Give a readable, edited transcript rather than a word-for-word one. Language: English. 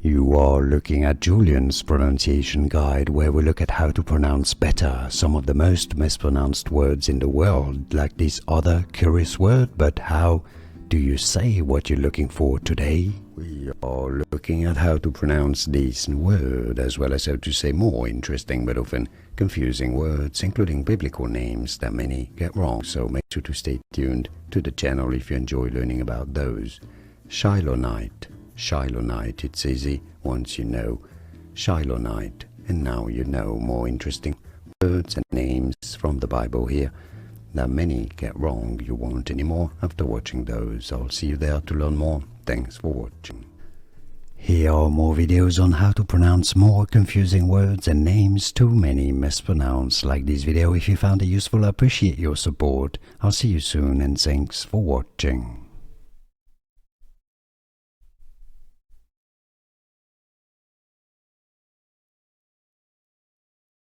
You are looking at Julian's pronunciation guide, where we look at how to pronounce better some of the most mispronounced words in the world, like this other curious word. But how do you say what you're looking for today? We are looking at how to pronounce this word, as well as how to say more interesting but often confusing words, including biblical names that many get wrong. So make sure to stay tuned to the channel if you enjoy learning about those. Shilonite. Shilonite, it's easy once you know Shilonite, and now you know more interesting words and names from the Bible here that many get wrong. You won't anymore after watching those. I'll see you there to learn more. Thanks for watching. Here are more videos on how to pronounce more confusing words and names too many mispronounced. Like this video if you found it useful. I appreciate your support. I'll see you soon, and thanks for watching.